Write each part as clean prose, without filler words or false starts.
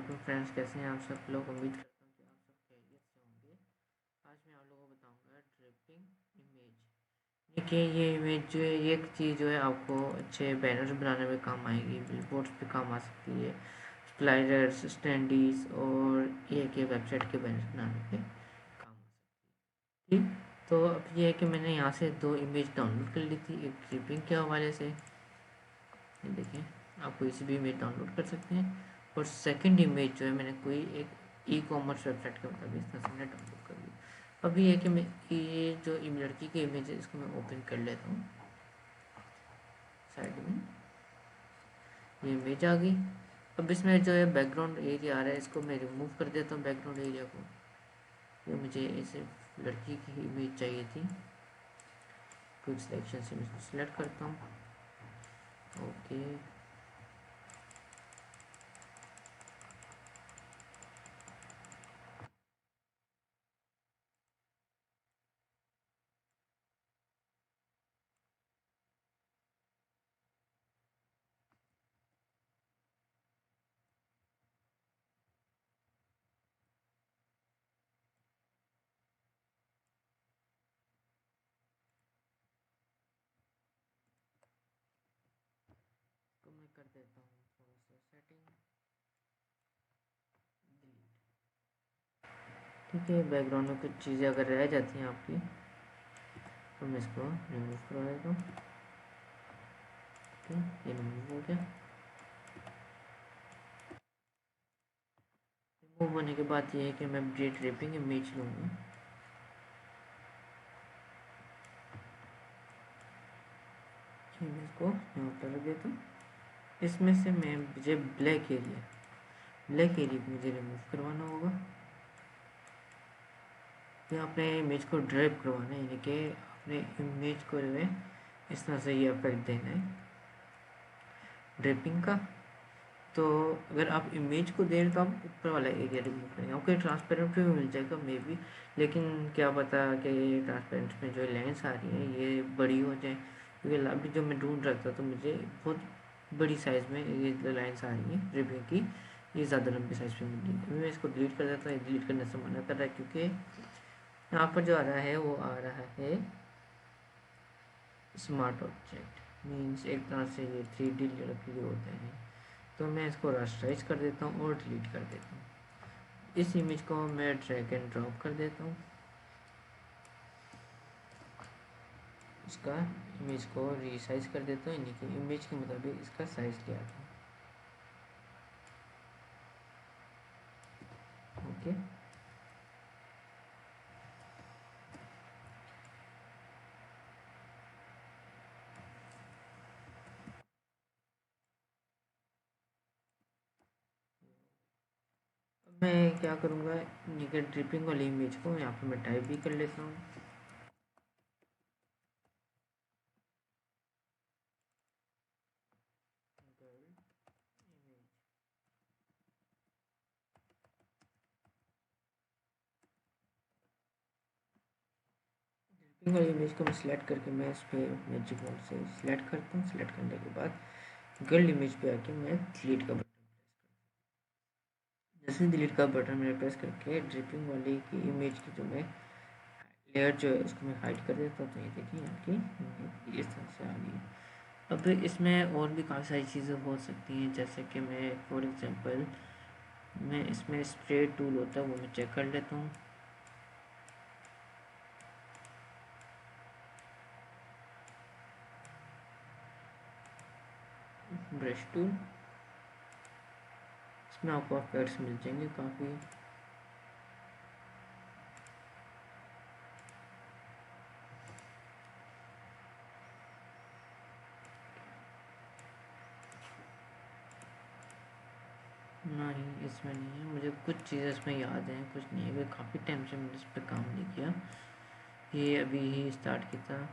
वालेकुम फ्रेंड्स, कैसे हैं आप सब लोग। उम्मीद करता हूँ कि आप सब खैरियत से होंगे। आज मैं आप लोगों को बताऊंगा ड्रिपिंग इमेज। देखिए ये इमेज जो है, ये एक चीज़ जो है आपको अच्छे बैनर्स बनाने में काम आएगी, बिलबोर्ड्स पे काम आ सकती है, स्लाइडर्स, स्टैंडीज और ये कि वेबसाइट के बैनर्स बनाने पे काम आ सकती है। ठीक, तो अब ये है कि मैंने यहाँ से दो इमेज डाउनलोड कर ली थी, एक ड्रिपिंग के हवाले से। ये देखें, आप कोई सी भी इमेज डाउनलोड कर सकते हैं। और सेकंड इमेज जो है मैंने कोई एक ई कॉमर्स वेबसाइट के मुताबिक इसका से मैंने डाउनलोड कर लिया। अभी ये कि मैं ये जो लड़की की इमेज है इसको मैं ओपन कर लेता हूँ। साइड में ये इमेज आ गई। अब इसमें जो है बैकग्राउंड एरिया आ रहा है, इसको मैं रिमूव कर देता हूँ बैकग्राउंड एरिया को। ये मुझे ऐसे लड़की की इमेज चाहिए थी। क्विक सिलेक्शन से मैं इसको सिलेक्ट करता हूँ। ओके, तो मैं कर देता हूँ थोड़ा सा सेटिंग, ठीक है। बैकग्राउंड में कुछ चीज़ें अगर रह जाती हैं आपकी तो मैं इसको रिमूव करवा देता हूँ। ये रिमूव हो गया। रिमूव होने के बाद ये है कि मैं ड्रिपिंग इमेज लूँगा। मैं इसको यहाँ पर रख देता हूँ। इसमें से मैं मुझे ब्लैक एरिया मुझे रिमूव करवाना होगा। या अपने इमेज को ड्रैप करवाना है, यानी कि अपने इमेज को जो है इस तरह से ये इफेक्ट देना है ड्रिपिंग का। तो अगर आप इमेज को दें तो आप ऊपर वाला एरिया रिमूव करेंगे, ओके। ट्रांसपेरेंट भी मिल जाएगा मे बी, लेकिन क्या पता कि ये ट्रांसपेरेंट में जो लेंस आ रही है ये बड़ी हो जाए, क्योंकि अभी जो मैं ढूंढ रहा था तो मुझे बहुत बड़ी साइज़ में ये लाइन्स आ रही हैं ड्रिपिंग की, ये ज़्यादा लंबी साइज़ में मिल रही है। अभी मैं इसको डिलीट कर देता हूँ। डिलीट करने से मना कर रहा है क्योंकि यहाँ पर जो आ रहा है वो आ रहा है स्मार्ट ऑब्जेक्ट, मीन्स एक तरह से ये 3D लड़की होते हैं। तो मैं इसको रास्टराइज कर देता हूँ और डिलीट कर देता हूँ। इस इमेज को मैं ड्रैग एंड ड्रॉप कर देता हूँ। इसका इमेज को रीसाइज कर देता हूँ, यानी कि इमेज के मुताबिक इसका साइज ले आता हूँ, ओके। अब मैं क्या करूँगा, यानी कि ड्रिपिंग वाली इमेज को यहाँ पर मैं टाइप भी कर लेता हूँ। ड्रिपिंग वाली इमेज को मैं सिलेक्ट करके मैं इस पर मैजिक बॉल से सिलेक्ट करता हूँ। सिलेक्ट करने के बाद गर्ल इमेज पे आके मैं डिलीट का बटन, जैसे डिलीट का बटन मैंने प्रेस करके ड्रिपिंग वाली की इमेज की जो मैं लेयर जो है उसको मैं हाइड कर देता हूँ। तो ये देखिए आपकी इस तरह से आ गई है। अब इसमें और भी काफ़ी सारी चीज़ें हो सकती हैं, जैसे कि मैं फॉर एग्जांपल मैं इसमें स्प्रे टूल होता है वो मैं चेक कर लेता हूँ। ब्रश टूल, इसमें आपको इफेक्ट्स मिल जाएंगे काफ़ी। नहीं, इसमें नहीं है। मुझे कुछ चीज़ें इसमें याद हैं, कुछ नहीं है। काफ़ी टाइम से मैंने इस पर काम नहीं किया, ये अभी ही स्टार्ट किया था।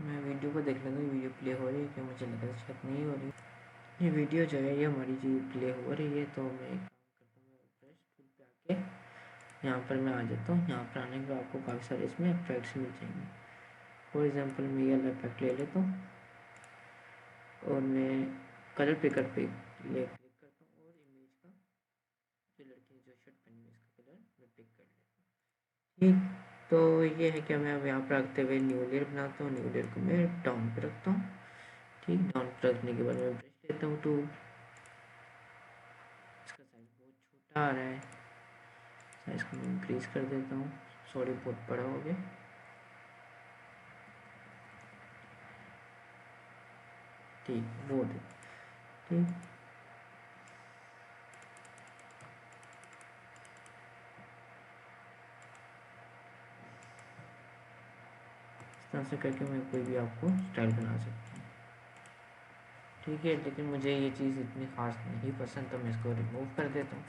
मैं वीडियो को देख लेता हूँ वीडियो प्ले हो रही है कि मुझे लगा शायद नहीं हो रही। ये वीडियो जो है ये हमारी जी प्ले हो रही है। तो मैं एक काम करता हूँ, मैं फ्रेश टूल पे आके यहाँ पर मैं आ जाता हूँ। यहाँ पर आने के बाद आपको काफ़ी सारे इसमें इफेक्ट्स मिल जाएंगे। फॉर एग्जांपल मैं ये इफेक्ट ले लेता हूँ और मैं कलर पिकर पे ये क्लिक करता हूँ और इमेज का जो लड़की जो शर्ट पहनी है इसका कलर मैं पिक कर लेता हूँ। ठीक, तो ये है कि मैं अब यहाँ पर रखते हुए न्यू लेयर बनाता हूँ। न्यू लेयर को मैं डाउन पे रखता हूँ। ठीक, डाउन पे रखने के बाद मैं ब्रश लेता हूँ टूल। इसका साइज बहुत छोटा आ रहा है, साइज को मैं इंक्रीज कर देता हूँ। सॉरी बहुत बड़ा हो गया। ठीक, बहुत है। ठीक, इस तरह से करके मैं कोई भी आपको स्टाइल बना सकता हूँ। ठीक है, लेकिन मुझे ये चीज़ इतनी ख़ास नहीं पसंद, तो मैं इसको रिमूव कर देता हूँ।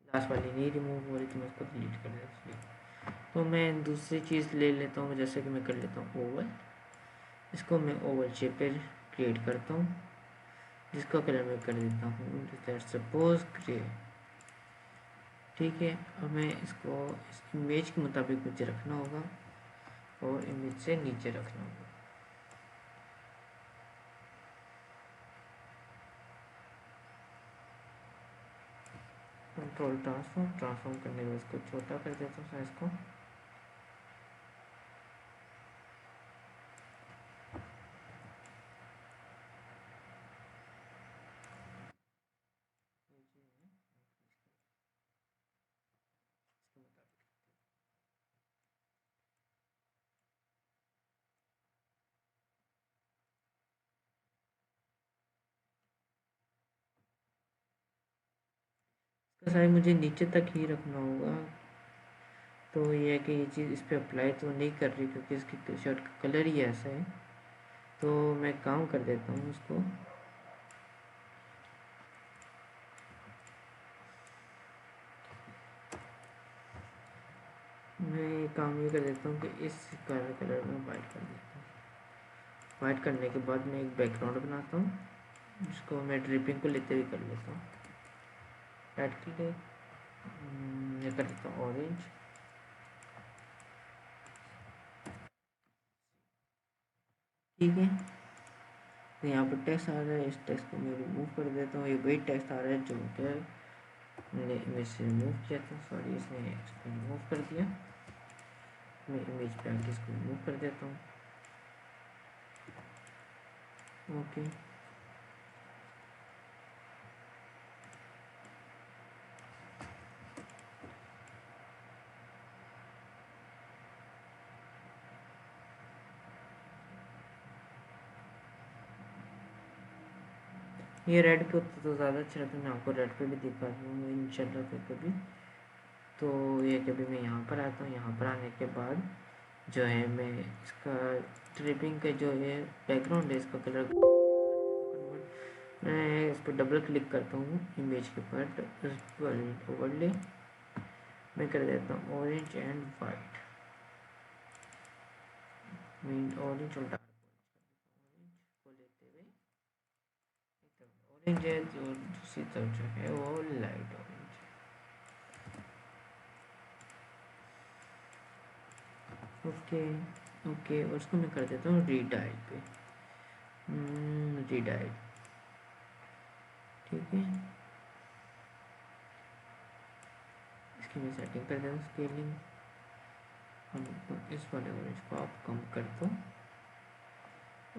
लास्ट वाली नहीं रिमूव हो रही तो मैं इसको डिलीट कर देता हूँ। तो मैं दूसरी चीज़ ले लेता हूँ, जैसे कि मैं कर लेता हूँ ओवल। इसको मैं ओवल शेप पे क्रिएट करता हूँ, जिसका कलर मैं कर देता हूँ सपोज ग्रे। ठीक है, अब मैं इसको इस इमेज के मुताबिक मुझे रखना होगा और इमेज से नीचे रखना होगा। कंट्रोल ट्रांसफॉर्म करने के बाद इसको छोटा कर देता हूँ साइज को। इसका साइज मुझे नीचे तक ही रखना होगा। तो ये है कि ये चीज़ इस पर अप्लाई तो नहीं कर रही क्योंकि इसकी शर्ट का कलर ही ऐसा है। तो मैं काम कर देता हूँ इसको, मैं काम ये कर देता हूँ कि इस कलर में वाइट कर देता हूँ। वाइट करने के बाद मैं एक बैकग्राउंड बनाता हूँ, जिसको मैं ड्रिपिंग को लेते हुए कर लेता हूँ। रेड के लिए मैं कर देता हूँ ऑरेंज। ठीक है, तो यहाँ पर टेक्स्ट आ रहा है, इस टेक्स्ट को मैं रिमूव कर देता हूँ। ये वही टेक्स्ट आ रहा है जो कि मैंने इमेज से रिमूव किया था। सॉरी, इसने इसको रिमूव कर दिया। मैं इमेज पे आके इसको रिमूव कर देता हूँ। ओके, ये रेड पे होता तो ज़्यादा अच्छा लगता है। मैं आपको रेड पे भी दिखा दूँगा इंशाल्लाह फिर कभी। तो ये कभी मैं यहाँ पर आता हूँ। यहाँ पर आने के बाद जो है मैं इसका ट्रिपिंग का जो है बैकग्राउंड है इसका कलर मैं इस पर डबल क्लिक करता हूँ इमेज के ऊपर ओवरले मैं कर देता हूँ orange and white. Mean orange और डार्क ऑरेंज को लेते हुए ऑरेंज है, जो दूसरी तरफ जो है वो लाइट ऑरेंज है। ओके ओके, और उसको मैं कर देता हूँ रीडाइट पे। रीडाइट, ठीक है। इसकी मैं सेटिंग कर देता हूँ स्केलिंग। हम तो इस वाले ऑरेंज को आप कम कर दो।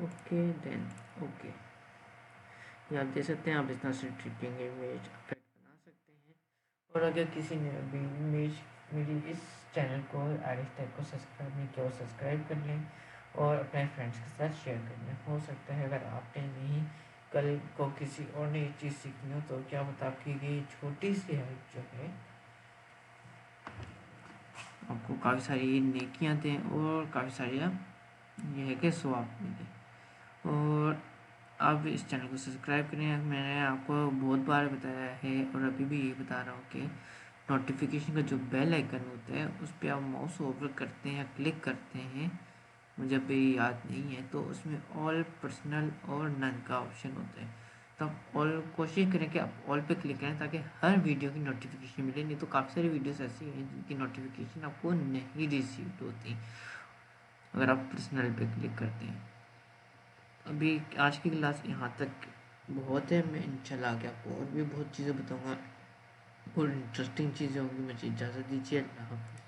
ओके देन ओके, ये आप देख सकते हैं। आप इतना से ट्रिपिंग इमेज इफेक्ट बना सकते हैं। और अगर किसी ने अभी इमेज मेरी इस चैनल को आरिफ टेक को सब्सक्राइब नहीं किया और सब्सक्राइब कर लें और अपने फ्रेंड्स के साथ शेयर कर लें। हो सकता है अगर आपने नहीं कल को किसी और नई चीज़ सीखनी हो तो क्या बता आपकी ये छोटी सी हेल्प जो है आपको काफ़ी सारी नेकियां दें और काफ़ी सारी ये है कि स्वाब मिले। और आप इस चैनल को सब्सक्राइब करें। मैंने आपको बहुत बार बताया है और अभी भी ये बता रहा हूँ कि नोटिफिकेशन का जो बेल आइकन होता है उस पर आप माउस ओवर करते हैं या क्लिक करते हैं, मुझे अभी याद नहीं है, तो उसमें ऑल, पर्सनल और नन का ऑप्शन होता है। तो आप ऑल कोशिश करें कि आप ऑल पे क्लिक करें ताकि हर वीडियो की नोटिफिकेशन मिले, नहीं तो काफ़ी सारी वीडियोस ऐसी हैं जिनकी नोटिफिकेशन आपको नहीं रिसीव होती अगर आप पर्सनल पे क्लिक करते हैं। अभी आज की क्लास यहाँ तक बहुत है, मैं इंशाल्लाह आगे आपको और भी बहुत चीज़ें बताऊँगा और इंटरेस्टिंग चीज़ें होंगी। मुझे इजाज़त दीजिए, अल्लाह हाफ़िज़।